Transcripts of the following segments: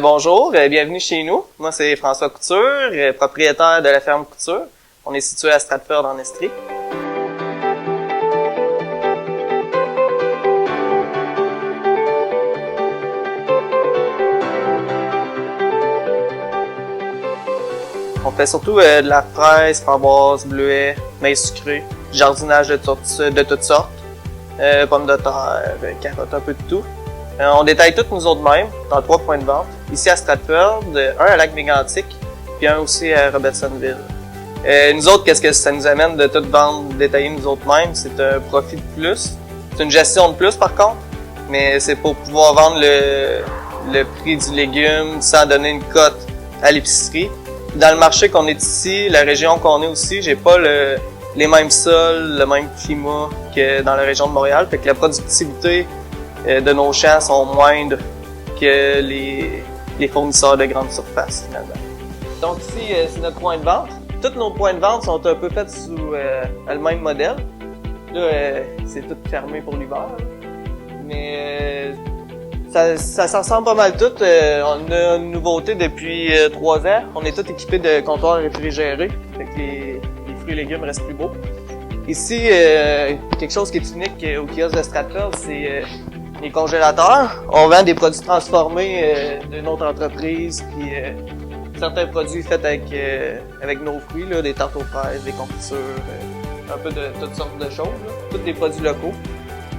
Bonjour, bienvenue chez nous. Moi, c'est François Couture, propriétaire de la ferme Couture. On est situé à Stratford, en Estrie. On fait surtout de la fraise, framboise, bleuet, maïs sucré, jardinage de toutes sortes, pommes de terre, carottes, un peu de tout. On détaille toutes nous autres mêmes dans 3 points de vente. Ici à Stratford, un à Lac-Mégantic, puis un aussi à Robertsonville. Nous autres, qu'est-ce que ça nous amène de tout vendre détailler nous autres mêmes? C'est un profit de plus. C'est une gestion de plus par contre, mais c'est pour pouvoir vendre le prix du légume sans donner une cote à l'épicerie. Dans le marché qu'on est ici, la région qu'on est aussi, j'ai pas les mêmes sols, le même climat que dans la région de Montréal. Fait que la productivité de nos champs sont moindres que les fournisseurs de grandes surfaces, finalement. Donc ici, c'est notre point de vente. Tous nos points de vente sont un peu faits sous le même modèle. Là, c'est tout fermé pour l'hiver. Mais ça s'en ressemble pas mal tout. On a une nouveauté depuis 3 ans. On est tous équipés de comptoirs réfrigérés. Fait que les fruits et légumes restent plus beaux. Ici, quelque chose qui est unique au kiosque de Stratford, c'est les congélateurs. On vend des produits transformés d'une autre entreprise, puis certains produits faits avec nos fruits, là, des tartes aux fraises, des confitures, un peu de toutes sortes de choses, là. Tous des produits locaux.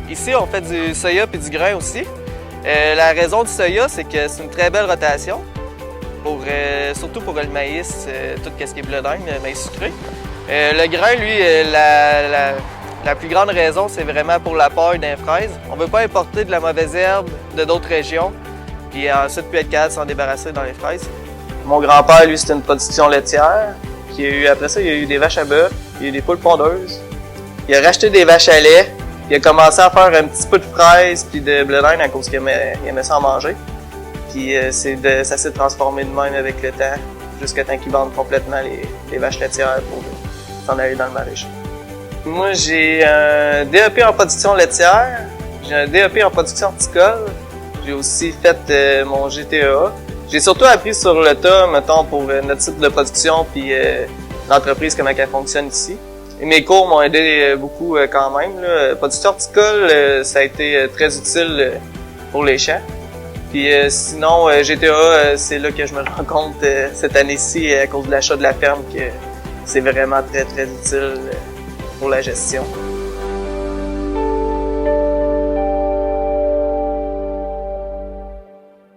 Ici, on fait du soya et du grain aussi. La raison du soya, c'est que c'est une très belle rotation, surtout pour le maïs, tout ce qui est bleu d'Inde, le maïs sucré. Le grain, lui, la plus grande raison, c'est vraiment pour la paille d'un fraise. On ne veut pas importer de la mauvaise herbe de d'autres régions, puis ensuite puis être capable de s'en débarrasser dans les fraises. Mon grand-père, lui, c'était une production laitière. Après ça, il y a eu des vaches à bœuf, il y a eu des poules pondeuses. Il a racheté des vaches à lait, il a commencé à faire un petit peu de fraises puis de blé d'Inde à cause qu'il aimait ça en manger. Puis ça s'est transformé de même avec le temps, jusqu'à temps qu'ils vendent complètement les vaches laitières pour s'en aller dans le maraîcher. Moi, j'ai un DEP en production laitière, j'ai un DEP en production horticole, j'ai aussi fait mon GTA. J'ai surtout appris sur le tas, mettons, pour notre type de production puis l'entreprise, comment elle fonctionne ici. Et mes cours m'ont aidé beaucoup quand même, là. Production horticole, ça a été très utile pour les champs. Puis sinon, GTA, c'est là que je me rends compte cette année-ci, à cause de l'achat de la ferme, que c'est vraiment très, très utile pour la gestion.